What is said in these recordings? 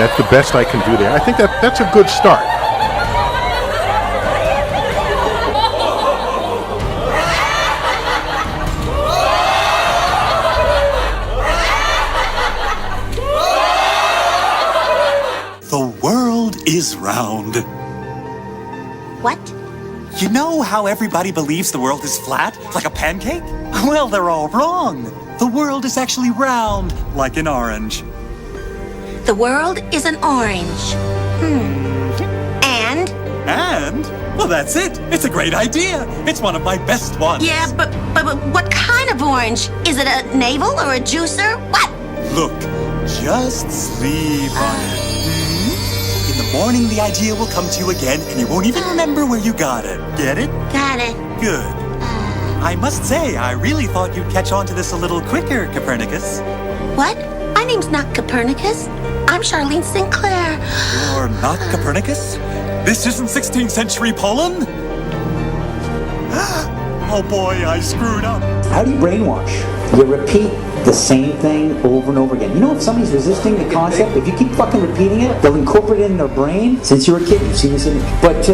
That's the best I can do there. I think that's a good start. The world is round. What? You know how everybody believes the world is flat, like a pancake? Well, they're all wrong. The world is actually round, like an orange. The world is an orange. And? And? Well, that's it. It's a great idea. It's one of my best ones. Yeah, but what kind of orange? Is it a navel or a juicer? What? Look, just sleep on it. In the morning, the idea will come to you again, and you won't even remember where you got it. Get it? Got it. Good. I must say, I really thought you'd catch on to this a little quicker, Copernicus. What? My name's not Copernicus. I'm Charlene Sinclair. You're not Copernicus? This isn't 16th century Poland? Oh boy, I screwed up. How do you brainwash? You repeat the same thing over and over again. You know, if somebody's resisting the concept, if you keep fucking repeating it, they'll incorporate it in their brain. Since you were a kid, you've seen this in it. But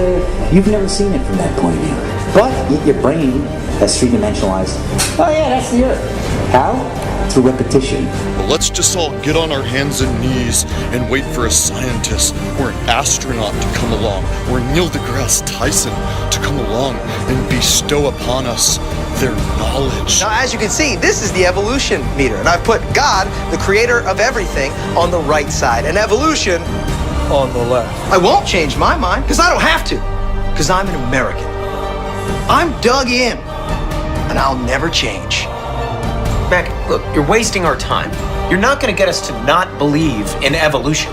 you've never seen it from that point of view. But your brain has three-dimensionalized. Oh yeah, that's the Earth. How? Through repetition. Well, let's just all get on our hands and knees and wait for a scientist or an astronaut to come along, or Neil deGrasse Tyson to come along and bestow upon us their knowledge. Now, as you can see, this is the evolution meter, and I've put God, the creator of everything, on the right side, and evolution on the left. I won't change my mind, because I don't have to, because I'm an American. I'm dug in, and I'll never change. Mac, look, you're wasting our time. You're not going to get us to not believe in evolution.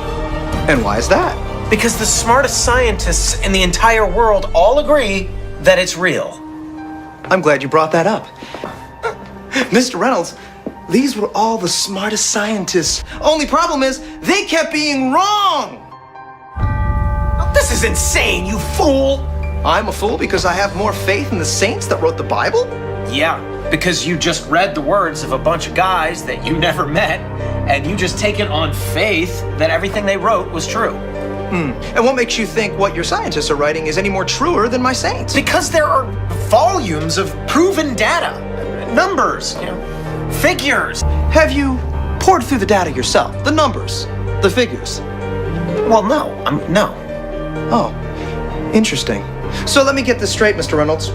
And why is that? Because the smartest scientists in the entire world all agree that it's real. I'm glad you brought that up. Mr. Reynolds, these were all the smartest scientists. Only problem is, they kept being wrong! This is insane, you fool! I'm a fool because I have more faith in the saints that wrote the Bible? Yeah, because you just read the words of a bunch of guys that you never met, and you just take it on faith that everything they wrote was true. And what makes you think what your scientists are writing is any more truer than my saints? Because there are volumes of proven data, numbers, figures. Have you poured through the data yourself? The numbers, the figures? Well, no. No. Oh, interesting. So let me get this straight, Mr. Reynolds.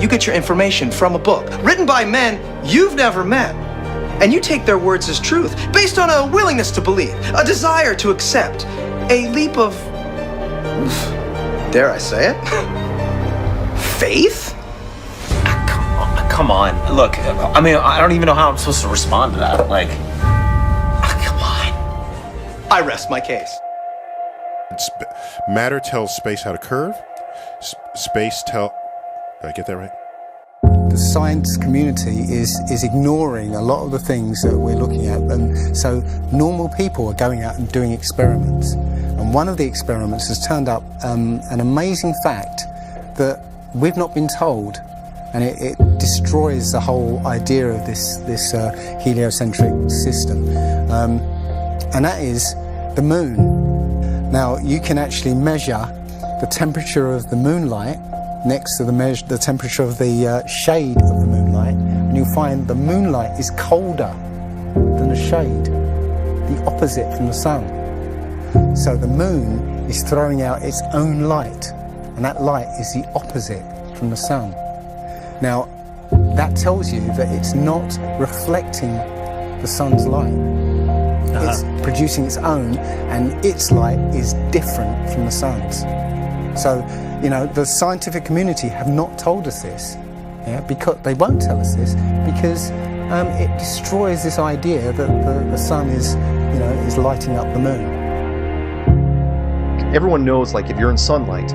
You get your information from a book written by men you've never met, and you take their words as truth based on a willingness to believe, a desire to accept, a leap of, dare I say it, faith? Come on. Look, I mean, I don't even know how I'm supposed to respond to that. Come on. I rest my case. Matter tells space how to curve. Space tell... Did I get that right? The science community is ignoring a lot of the things that we're looking at, and so normal people are going out and doing experiments. And one of the experiments has turned up an amazing fact that we've not been told, and it destroys the whole idea of this heliocentric system, and that is the moon. Now you can actually measure the temperature of the moonlight next to the temperature of the shade of the moonlight, and you'll find the moonlight is colder than the shade, the opposite from the sun. So the moon is throwing out its own light, and that light is the opposite from the sun. Now, that tells you that it's not reflecting the sun's light. It's producing its own, and its light is different from the sun's. So, the scientific community have not told us this, because they won't tell us this, because it destroys this idea that the sun is lighting up the moon. Everyone knows, if you're in sunlight,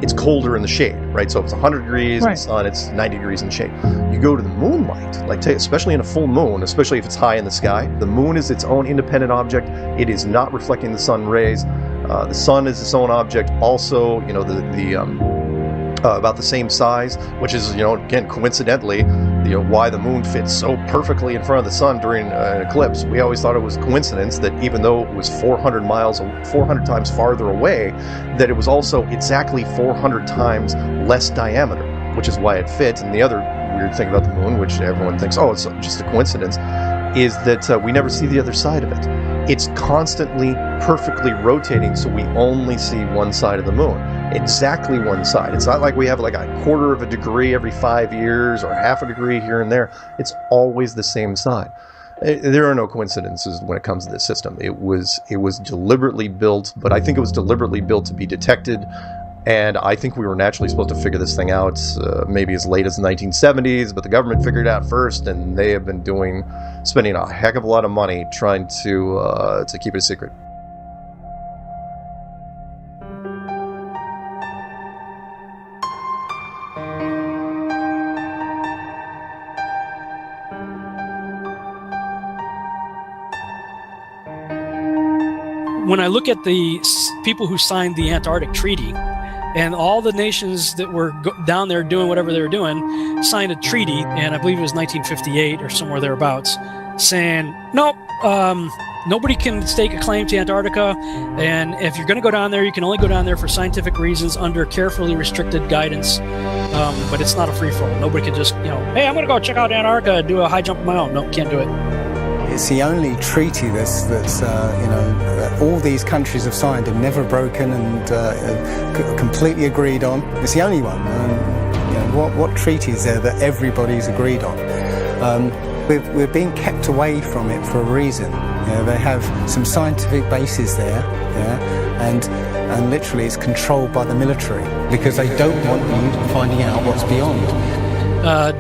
it's colder in the shade, right? So if it's 100 degrees in the sun, it's 90 degrees in the shade. You go to the moonlight, especially in a full moon, especially if it's high in the sky, the moon is its own independent object. It is not reflecting the sun rays. The sun is its own object. Also, about the same size, which is, again, coincidentally, why the moon fits so perfectly in front of the sun during an eclipse. We always thought it was coincidence that even though it was 400 times farther away, that it was also exactly 400 times less diameter, which is why it fits. And the other weird thing about the moon, which everyone thinks, oh, it's just a coincidence, is that we never see the other side of it. It's constantly perfectly rotating, so we only see one side of the moon. Exactly one side. It's not like we have like a quarter of a degree every 5 years or half a degree here and there. It's always the same side. There are no coincidences when it comes to this system. It was deliberately built, but I think it was deliberately built to be detected. And I think we were naturally supposed to figure this thing out maybe as late as the 1970s, but the government figured it out first, and they have been spending a heck of a lot of money trying to keep it a secret. When I look at the people who signed the Antarctic Treaty, and all the nations that were down there doing whatever they were doing signed a treaty, and I believe it was 1958 or somewhere thereabouts, saying, nope, nobody can stake a claim to Antarctica, and if you're going to go down there, you can only go down there for scientific reasons under carefully restricted guidance, but it's not a free-for-all. Nobody can just, hey, I'm going to go check out Antarctica and do a high jump of my own. Nope, can't do it. It's the only treaty that's all these countries have signed and never broken and completely agreed on. It's the only one. What treaty is there that everybody's agreed on? We're being kept away from it for a reason. They have some scientific bases there, and literally it's controlled by the military because they don't want you finding out what's beyond.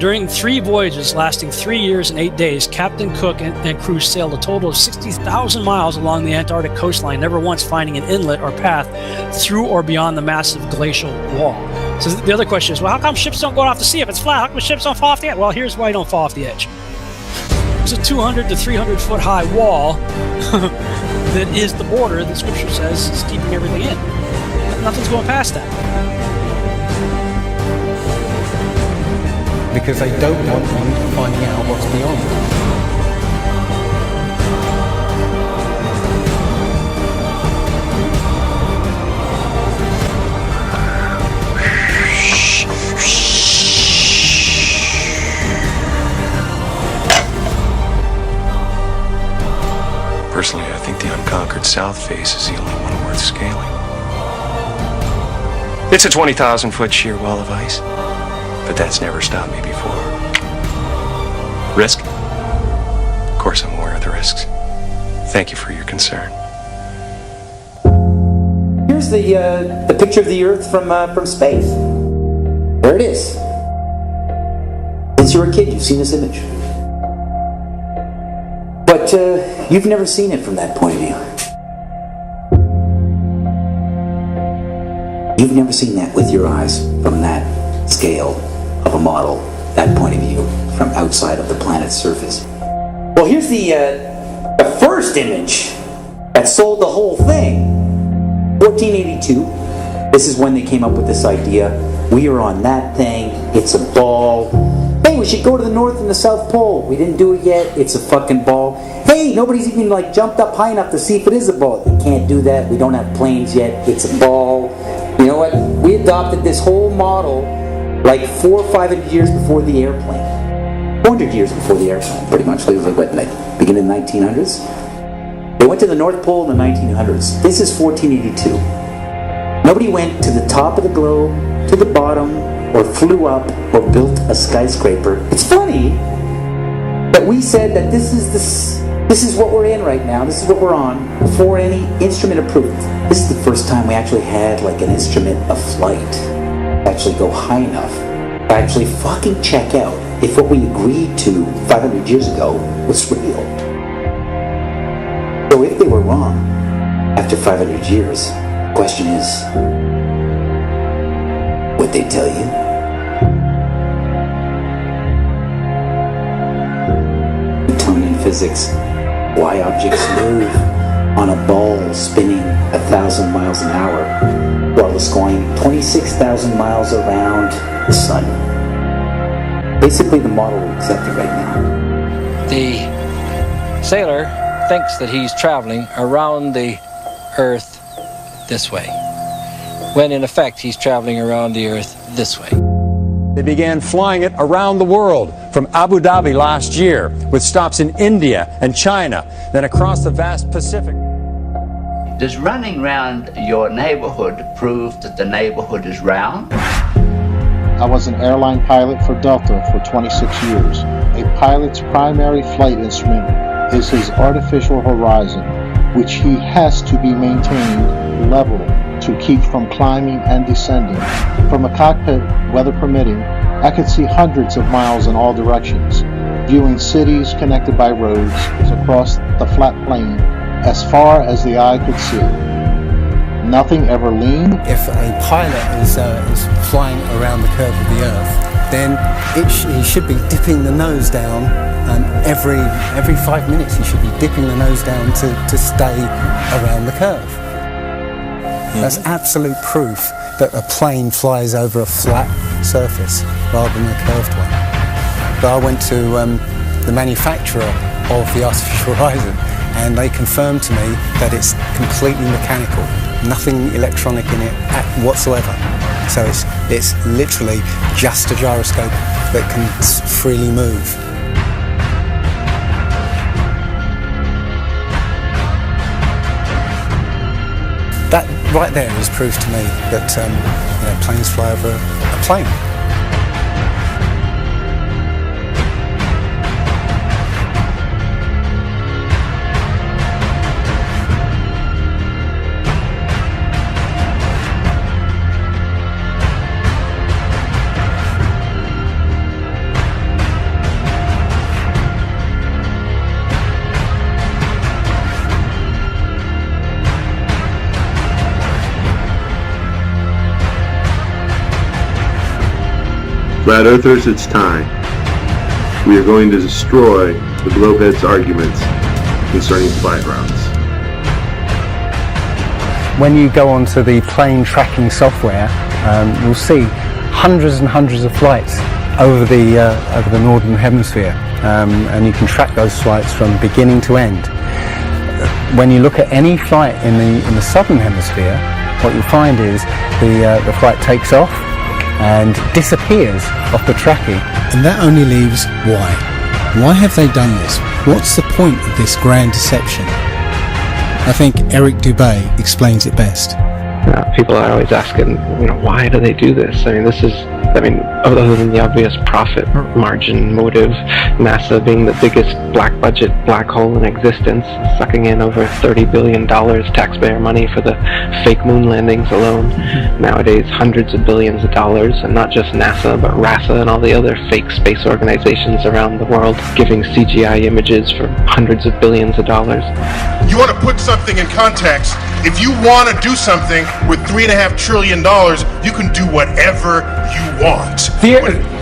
During 3 voyages lasting 3 years and 8 days, Captain Cook and crew sailed a total of 60,000 miles along the Antarctic coastline, never once finding an inlet or path through or beyond the massive glacial wall. So the other question is, well, how come ships don't go off the sea if it's flat? How come ships don't fall off the edge? Well, here's why you don't fall off the edge. There's a 200 to 300 foot high wall that is the border that Scripture says is keeping everything in. Nothing's going past that. Because they don't want you finding out what's beyond. Personally, I think the unconquered south face is the only one worth scaling. It's a 20,000 foot sheer wall of ice. But that's never stopped me before. Risk? Of course I'm aware of the risks. Thank you for your concern. Here's the picture of the Earth from space. There it is. Since you were a kid, you've seen this image. But you've never seen it from that point of view. You've never seen that with your eyes from that scale of a model, that point of view, from outside of the planet's surface. Well, here's the first image that sold the whole thing. 1482. This is when they came up with this idea. We are on that thing. It's a ball. Hey, we should go to the North and the South Pole. We didn't do it yet. It's a fucking ball. Hey, nobody's even jumped up high enough to see if it is a ball. We can't do that. We don't have planes yet. It's a ball. You know what? We adopted this whole model 400 or 500 years before the airplane. 400 years before the airplane, pretty much. Beginning in the 1900s? They went to the North Pole in the 1900s. This is 1482. Nobody went to the top of the globe, to the bottom, or flew up, or built a skyscraper. It's funny that we said that this is what we're in right now. This is what we're on before any instrument approved. This is the first time we actually had an instrument of flight. Actually go high enough to actually fucking check out if what we agreed to 500 years ago was real. So if they were wrong after 500 years, the question is, would they tell you? Newtonian physics, why objects move on a ball spinning 1,000 miles an hour while the telescope going 26,000 miles around the sun. Basically the model we accepted right now. The sailor thinks that he's traveling around the Earth this way, when in effect he's traveling around the Earth this way. They began flying it around the world, from Abu Dhabi last year, with stops in India and China, then across the vast Pacific. Does running round your neighborhood prove that the neighborhood is round? I was an airline pilot for Delta for 26 years. A pilot's primary flight instrument is his artificial horizon, which he has to be maintained level to keep from climbing and descending. From a cockpit, weather permitting, I could see hundreds of miles in all directions, viewing cities connected by roads across the flat plain as far as the eye could see. Nothing ever leaned. If a pilot is flying around the curve of the Earth, then he should be dipping the nose down, and every 5 minutes he should be dipping the nose down to stay around the curve. That's absolute proof that a plane flies over a flat surface rather than a curved one. But I went to the manufacturer of the artificial horizon, and they confirmed to me that it's completely mechanical, nothing electronic in it whatsoever. So it's literally just a gyroscope that can freely move. That right there is proof to me that planes fly over a plane. Flat Earthers, it's time. We are going to destroy the glowheads' arguments concerning flight routes. When you go onto the plane tracking software, you'll see hundreds and hundreds of flights over the northern hemisphere, and you can track those flights from beginning to end. When you look at any flight in the southern hemisphere, what you'll find is the flight takes off and disappears off the tracking. And that only leaves why. Why have they done this? What's the point of this grand deception? I think Eric Dubay explains it best. People are always asking, why do they do this? Other than the obvious profit margin motive, NASA being the biggest black budget black hole in existence, sucking in over $30 billion taxpayer money for the fake moon landings alone. Nowadays, hundreds of billions of dollars, and not just NASA, but RASA and all the other fake space organizations around the world, giving CGI images for hundreds of billions of dollars. You want to put something in context. If you want to do something with $3.5 trillion, you can do whatever you want.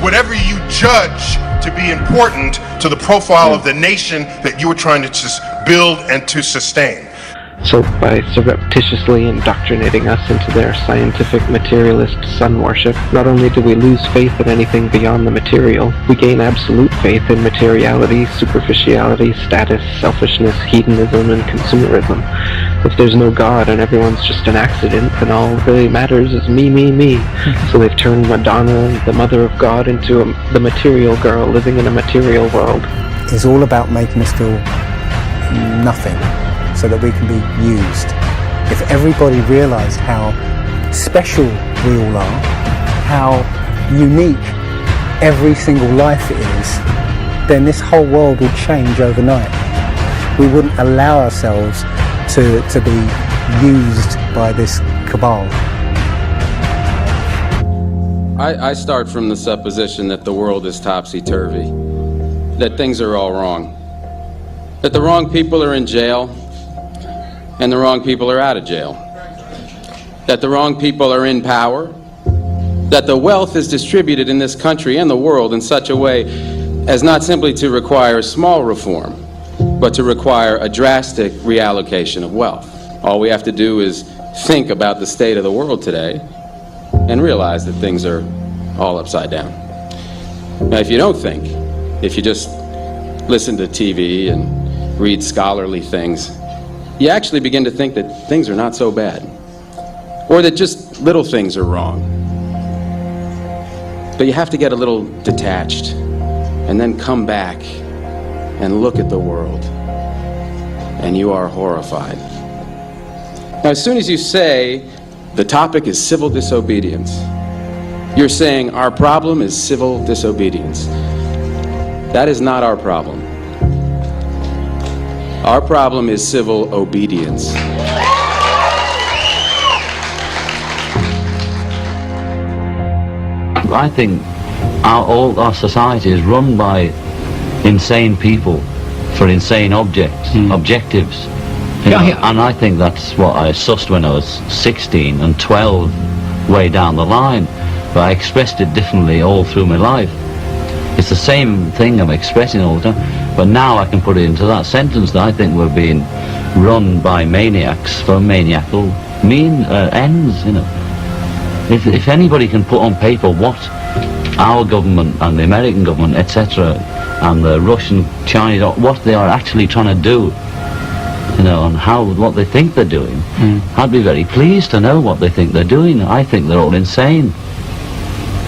Whatever you judge to be important to the profile of the nation that you are trying to just build and to sustain. So by surreptitiously indoctrinating us into their scientific materialist sun worship, not only do we lose faith in anything beyond the material, we gain absolute faith in materiality, superficiality, status, selfishness, hedonism, and consumerism. If there's no God and everyone's just an accident, then all that really matters is me, me, me. So they've turned Madonna, the mother of God, into the material girl living in a material world. It's all about making us feel nothing, so that we can be used. If everybody realised how special we all are, how unique every single life is, then this whole world would change overnight. We wouldn't allow ourselves to be used by this cabal. I start from the supposition that the world is topsy-turvy, that things are all wrong, that the wrong people are in jail, and the wrong people are out of jail, that the wrong people are in power, that the wealth is distributed in this country and the world in such a way as not simply to require small reform, but to require a drastic reallocation of wealth. All we have to do is think about the state of the world today and realize that things are all upside down. Now, if you don't think, if you just listen to TV and read scholarly things, you actually begin to think that things are not so bad, or that just little things are wrong. But you have to get a little detached and then come back and look at the world, and you are horrified. Now, as soon as you say the topic is civil disobedience, you're saying our problem is civil disobedience. That is not our problem. Our problem is civil obedience. I think all our society is run by insane people for insane objectives. You know, and I think that's what I sussed when I was 16 and 12 way down the line, but I expressed it differently all through my life. It's the same thing I'm expressing all the time, but now I can put it into that sentence that I think we're being run by maniacs for maniacal ends, you know. If anybody can put on paper what our government and the American government, etc., and the Russian, Chinese, what they are actually trying to do, you know, and what they think they're doing, I'd be very pleased to know what they think they're doing. I think they're all insane,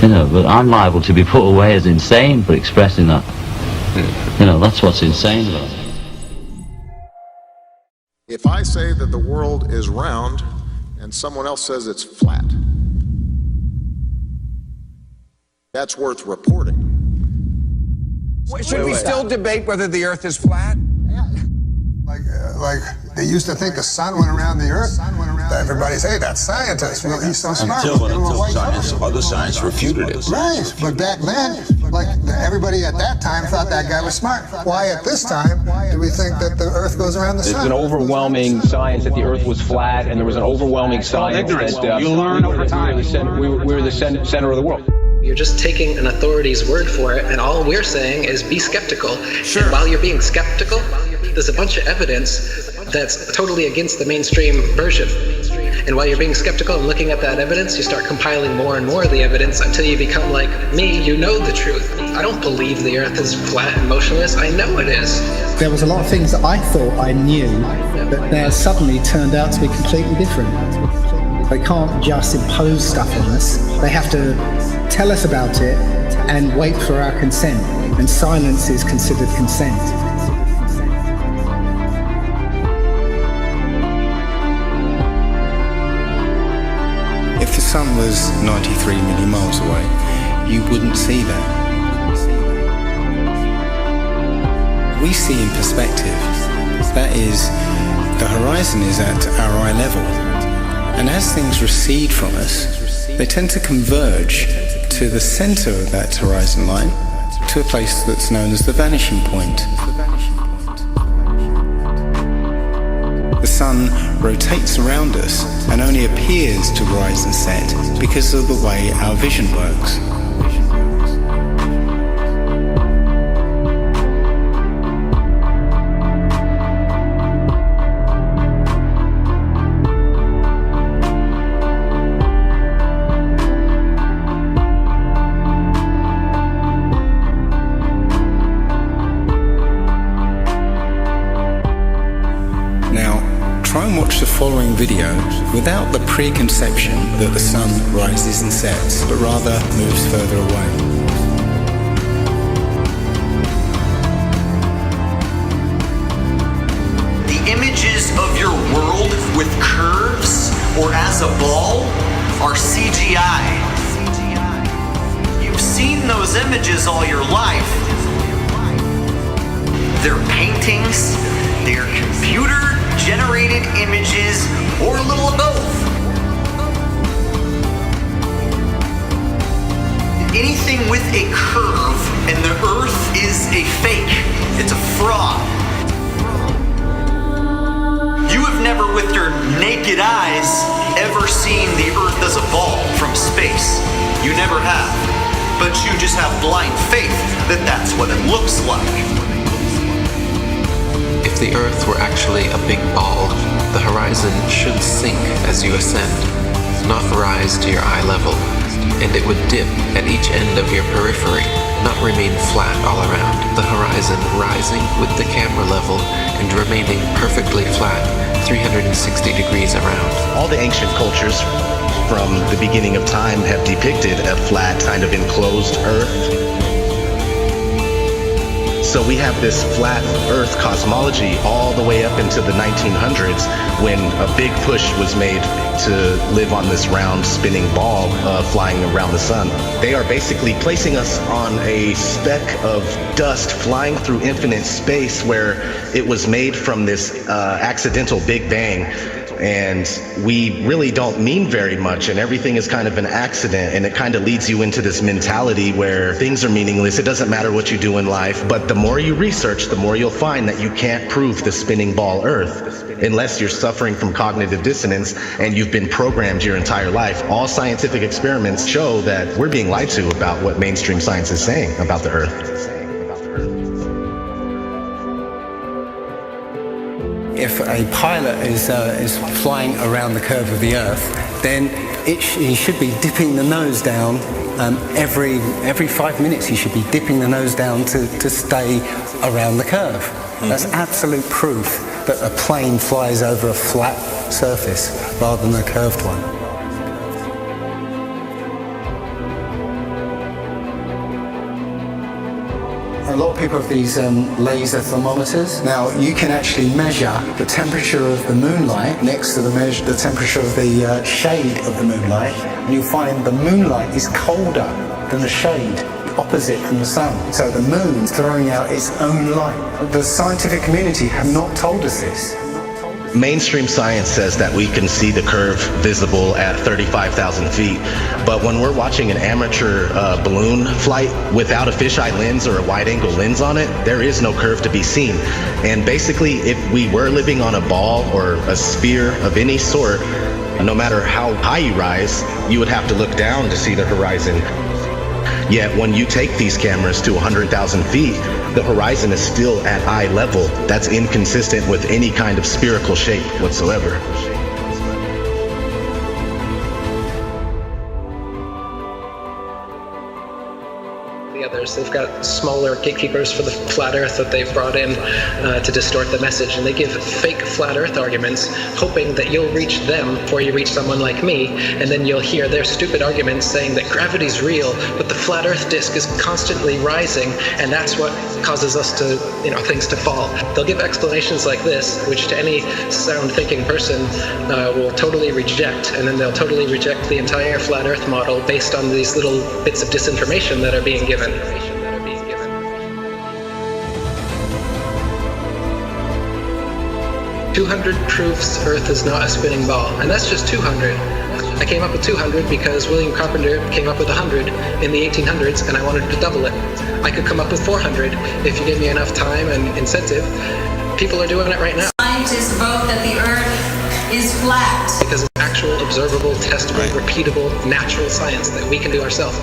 you know, but I'm liable to be put away as insane for expressing that. You know, that's what's insane about it. If I say that the world is round and someone else says it's flat, that's worth reporting. Should we still debate whether the Earth is flat? Like they used to think the sun went around the Earth. Everybody say that's scientist. Well, he's so smart. Until other science refuted it. Right, but back then, like everybody at that time thought that guy was smart. Why at this time do we think that the Earth goes around the sun? There's an overwhelming science that the Earth was flat, and there was an overwhelming science that you'll learn over time. We were the center of the world. You're just taking an authority's word for it, and all we're saying is be skeptical. Sure. And while you're being skeptical, there's a bunch of evidence that's totally against the mainstream version. And while you're being skeptical and looking at that evidence, you start compiling more and more of the evidence until you become like me, you know the truth. I don't believe the Earth is flat and motionless. I know it is. There was a lot of things that I thought I knew that now suddenly turned out to be completely different. They can't just impose stuff on us. They have to tell us about it and wait for our consent. And silence is considered consent. If the sun was 93 million miles away, you wouldn't see that. We see in perspective. That is, the horizon is at our eye level. And as things recede from us, they tend to converge to the center of that horizon line, to a place that's known as the vanishing point. The sun rotates around us and only appears to rise and set because of the way our vision works. Try and watch the following video without the preconception that the sun rises and sets, but rather moves further away. The images of your world with curves or as a ball are CGI. You've seen those images all your life. They're paintings, they're computer-generated images, or a little of both. Anything with a curve and the Earth is a fake. It's a fraud. You have never with your naked eyes ever seen the Earth as a ball from space. You never have. But you just have blind faith that that's what it looks like. If the Earth were actually a big ball, the horizon should sink as you ascend, not rise to your eye level, and it would dip at each end of your periphery, not remain flat all around, the horizon rising with the camera level and remaining perfectly flat 360 degrees around. All the ancient cultures from the beginning of time have depicted a flat, kind of enclosed Earth. So we have this flat Earth cosmology all the way up into the 1900s when a big push was made to live on this round spinning ball flying around the sun. They are basically placing us on a speck of dust flying through infinite space where it was made from this accidental Big Bang. And we really don't mean very much, and everything is kind of an accident, and it kind of leads you into this mentality where things are meaningless. It doesn't matter what you do in life, but the more you research, the more you'll find that you can't prove the spinning ball Earth unless you're suffering from cognitive dissonance and you've been programmed your entire life. All scientific experiments show that we're being lied to about what mainstream science is saying about the Earth. If a pilot is flying around the curve of the Earth, then he should be dipping the nose down every 5 minutes. He should be dipping the nose down to stay around the curve. That's absolute proof that a plane flies over a flat surface rather than a curved one. A lot of people have these laser thermometers. Now you can actually measure the temperature of the moonlight next to the temperature of the shade of the moonlight, and you'll find the moonlight is colder than the shade opposite from the sun. So the moon's throwing out its own light. The scientific community have not told us this. Mainstream science says that we can see the curve visible at 35,000 feet, but when we're watching an amateur balloon flight without a fisheye lens or a wide-angle lens on it, there is no curve to be seen. And basically, if we were living on a ball or a sphere of any sort, no matter how high you rise, you would have to look down to see the horizon. Yet when you take these cameras to 100,000 feet, the horizon is still at eye level. That's inconsistent with any kind of spherical shape whatsoever. Others. They've got smaller gatekeepers for the flat earth that they've brought in to distort the message, and they give fake flat earth arguments hoping that you'll reach them before you reach someone like me, and then you'll hear their stupid arguments saying that gravity's real, but the flat earth disk is constantly rising, and that's what causes us to, things to fall. They'll give explanations like this, which to any sound thinking person will totally reject, and then they'll totally reject the entire flat earth model based on these little bits of disinformation that are being given. 200 proofs Earth is not a spinning ball, and that's just 200. I came up with 200 because William Carpenter came up with 100 in the 1800s, and I wanted to double it. I could come up with 400 if you give me enough time and incentive. People are doing it right now. Scientists vote that the Earth is flat. Because of actual, observable, testable, repeatable, natural science that we can do ourselves.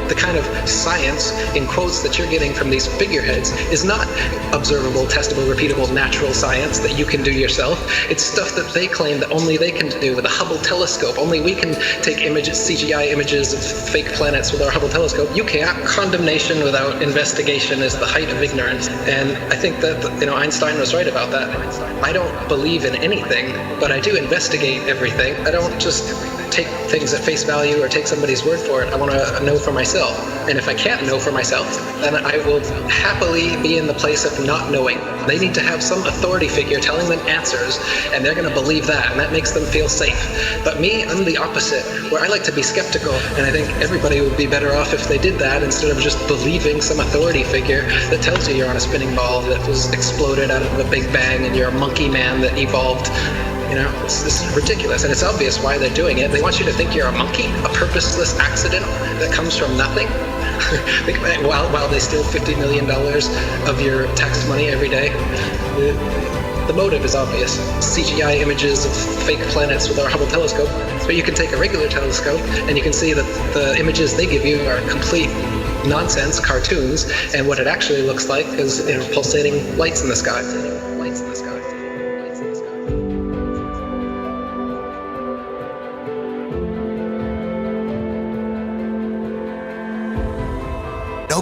The kind of science, in quotes, that you're getting from these figureheads is not observable, testable, repeatable, natural science that you can do yourself. It's stuff that they claim that only they can do with a Hubble telescope. Only we can take images, CGI images of fake planets with our Hubble telescope. You can't. Condemnation without investigation is the height of ignorance. And I think that, Einstein was right about that. I don't believe in anything, but I do investigate everything. I don't just take things at face value or take somebody's word for it. I want to know for myself. And if I can't know for myself, then I will happily be in the place of not knowing. They need to have some authority figure telling them answers, and they're going to believe that, and that makes them feel safe. But me, I'm the opposite, where I like to be skeptical, and I think everybody would be better off if they did that instead of just believing some authority figure that tells you you're on a spinning ball that was exploded out of a big bang and you're a monkey man that evolved. This is ridiculous, and it's obvious why they're doing it. They want you to think you're a monkey, a purposeless accident that comes from nothing. While they steal $50 million of your tax money every day. The motive is obvious. CGI images of fake planets with our Hubble telescope. But you can take a regular telescope and you can see that the images they give you are complete nonsense, cartoons, and what it actually looks like is pulsating lights in the sky.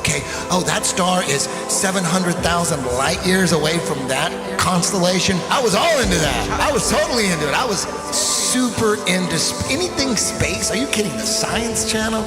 okay, oh, that star is 700,000 light years away from that constellation. I was all into that. I was totally into it. I was super into anything space. Are you kidding? The Science Channel?